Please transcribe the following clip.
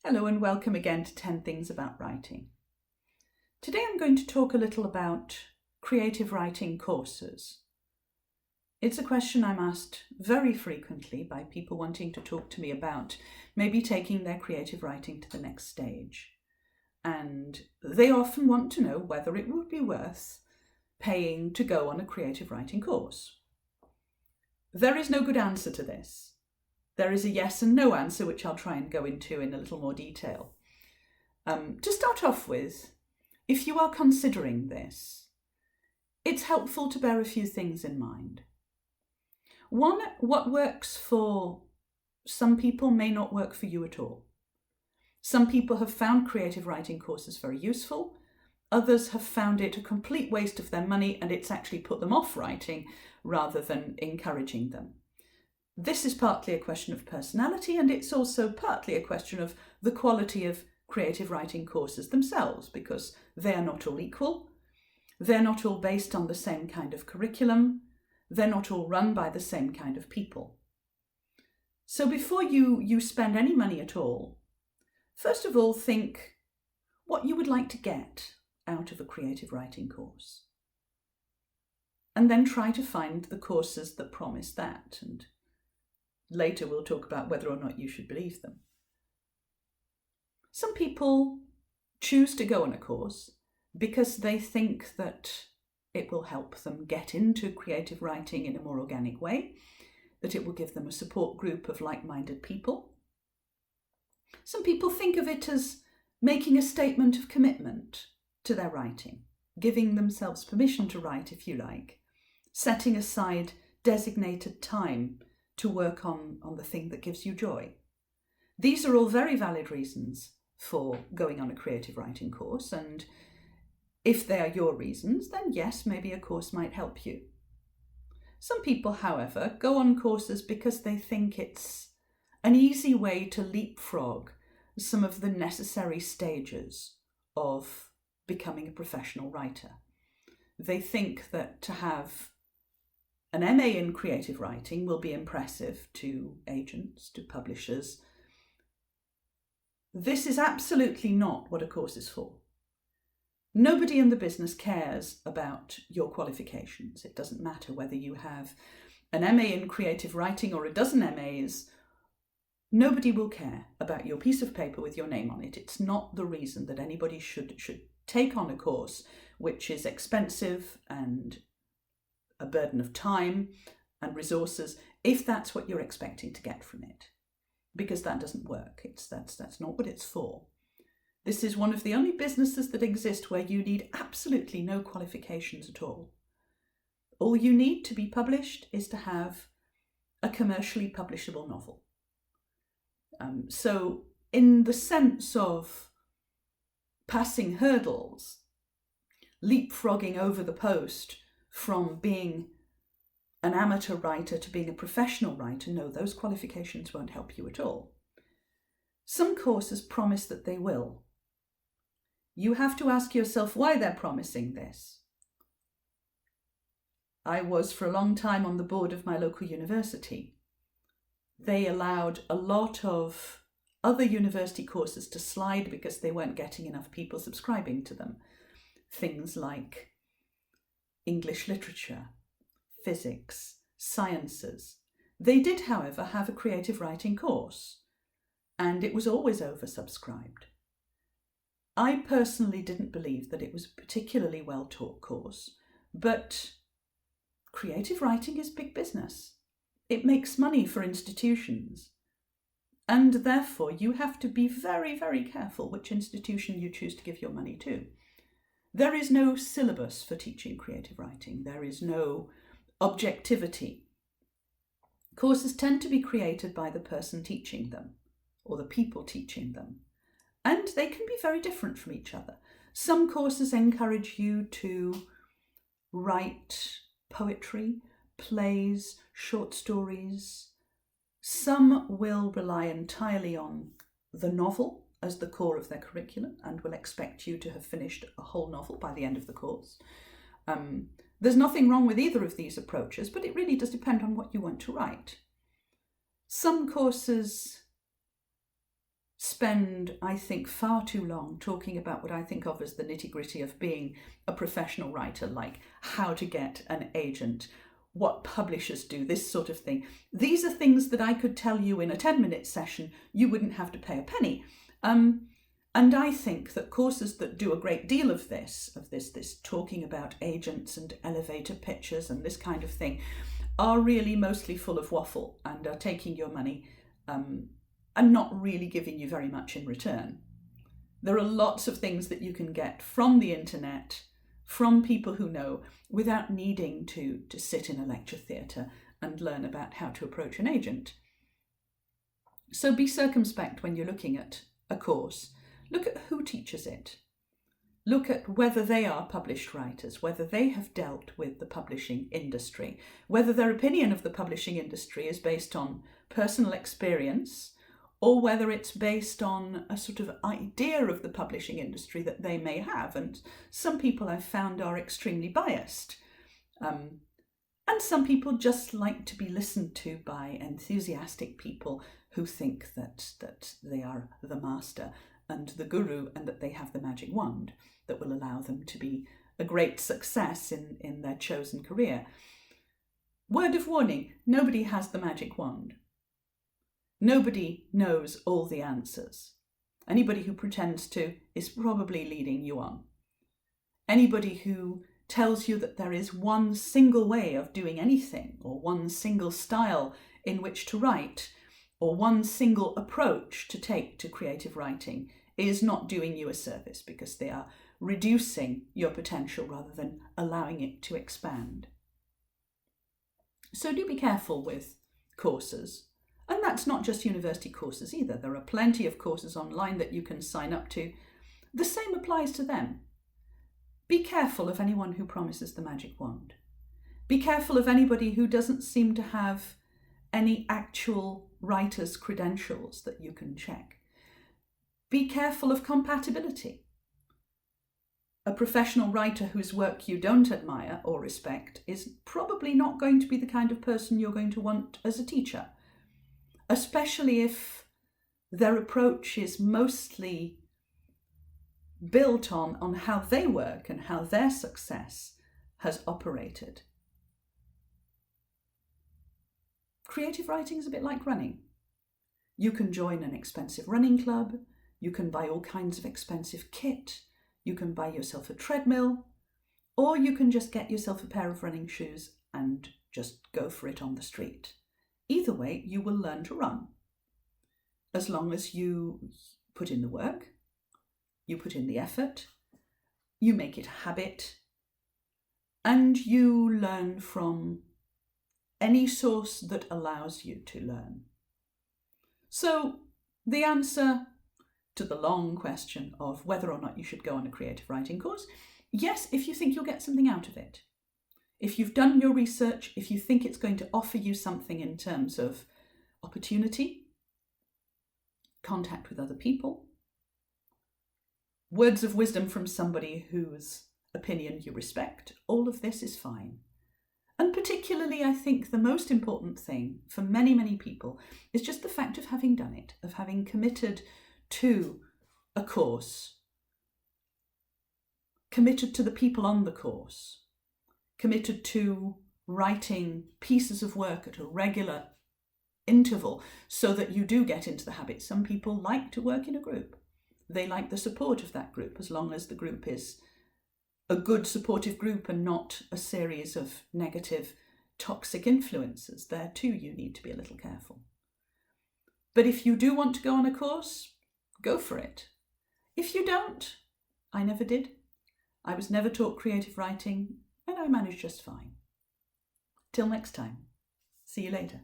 Hello and welcome again to 10 Things About Writing. Today I'm going to talk a little about creative writing courses. It's a question I'm asked very frequently by people wanting to talk to me about maybe taking their creative writing to the next stage. And they often want to know whether it would be worth paying to go on a creative writing course. There is no good answer to this. There is a yes and no answer, which I'll try and go into in a little more detail. To start off with, if you are considering this, it's helpful to bear a few things in mind. One, what works for some people may not work for you at all. Some people have found creative writing courses very useful. Others have found it a complete waste of their money, and it's actually put them off writing rather than encouraging them. This is partly a question of personality, and it's also partly a question of the quality of creative writing courses themselves, because they are not all equal. They're not all based on the same kind of curriculum. They're not all run by the same kind of people. So before you spend any money at all, first of all, think what you would like to get out of a creative writing course. And then try to find the courses that promise that. And later we'll talk about whether or not you should believe them. Some people choose to go on a course because they think that it will help them get into creative writing in a more organic way, that it will give them a support group of like-minded people. Some people think of it as making a statement of commitment to their writing, giving themselves permission to write, if you like, setting aside designated time to work on the thing that gives you joy. These are all very valid reasons for going on a creative writing course, and if they are your reasons, then yes, maybe a course might help you. Some people, however, go on courses because they think it's an easy way to leapfrog some of the necessary stages of becoming a professional writer. They think that to have an MA in creative writing will be impressive to agents, to publishers. This is absolutely not what a course is for. Nobody in the business cares about your qualifications. It doesn't matter whether you have an MA in creative writing or a dozen MAs. Nobody will care about your piece of paper with your name on it. It's not the reason that anybody should take on a course which is expensive and a burden of time and resources, if that's what you're expecting to get from it, because that doesn't work. That's not what it's for. This is one of the only businesses that exist where you need absolutely no qualifications at all. All you need to be published is to have a commercially publishable novel. So in the sense of passing hurdles, leapfrogging over the post from being an amateur writer to being a professional writer, no, those qualifications won't help you at all. Some courses promise that they will. You have to ask yourself why they're promising this. I was for a long time on the board of my local university. They allowed a lot of other university courses to slide because they weren't getting enough people subscribing to them. Things like English literature, physics, sciences. They did, however, have a creative writing course, and it was always oversubscribed. I personally didn't believe that it was a particularly well-taught course, but creative writing is big business. It makes money for institutions, and therefore you have to be very, very careful which institution you choose to give your money to. There is no syllabus for teaching creative writing. There is no objectivity. Courses tend to be created by the person teaching them, or the people teaching them, and they can be very different from each other. Some courses encourage you to write poetry, plays, short stories. Some will rely entirely on the novel as the core of their curriculum and will expect you to have finished a whole novel by the end of the course. There's nothing wrong with either of these approaches, but it really does depend on what you want to write. Some courses spend, I think, far too long talking about what I think of as the nitty-gritty of being a professional writer, like how to get an agent, what publishers do, this sort of thing. These are things that I could tell you in a 10-minute session. You wouldn't have to pay a penny. And I think that courses that do a great deal of this talking about agents and elevator pitches and this kind of thing, are really mostly full of waffle and are taking your money and not really giving you very much in return. There are lots of things that you can get from the internet, from people who know, without needing to sit in a lecture theatre and learn about how to approach an agent. So be circumspect when you're looking at a course. Look at who teaches it. Look at whether they are published writers, whether they have dealt with the publishing industry, whether their opinion of the publishing industry is based on personal experience or whether it's based on a sort of idea of the publishing industry that they may have. And some people I've found are extremely biased. And some people just like to be listened to by enthusiastic people who think that they are the master and the guru and that they have the magic wand that will allow them to be a great success in their chosen career. Word of warning, nobody has the magic wand. Nobody knows all the answers. Anybody who pretends to is probably leading you on. Anybody who tells you that there is one single way of doing anything, or one single style in which to write, or one single approach to take to creative writing is not doing you a service, because they are reducing your potential rather than allowing it to expand. So do be careful with courses. And that's not just university courses either. There are plenty of courses online that you can sign up to. The same applies to them. Be careful of anyone who promises the magic wand. Be careful of anybody who doesn't seem to have any actual writer's credentials that you can check. Be careful of compatibility. A professional writer whose work you don't admire or respect is probably not going to be the kind of person you're going to want as a teacher, especially if their approach is mostly built on how they work and how their success has operated. Creative writing is a bit like running. You can join an expensive running club, you can buy all kinds of expensive kit, you can buy yourself a treadmill, or you can just get yourself a pair of running shoes and just go for it on the street. Either way, you will learn to run. As long as you put in the work, you put in the effort, you make it a habit, and you learn from any source that allows you to learn. So the answer to the long question of whether or not you should go on a creative writing course, yes, if you think you'll get something out of it. If you've done your research, if you think it's going to offer you something in terms of opportunity, contact with other people, words of wisdom from somebody whose opinion you respect, all of this is fine. And particularly, I think the most important thing for many, many people is just the fact of having done it, of having committed to a course, committed to the people on the course, committed to writing pieces of work at a regular interval so that you do get into the habit. Some people like to work in a group. They like the support of that group, as long as the group is a good supportive group and not a series of negative, toxic influences. There too you need to be a little careful. But if you do want to go on a course, go for it. If you don't, I never did. I was never taught creative writing and I managed just fine. Till next time. See you later.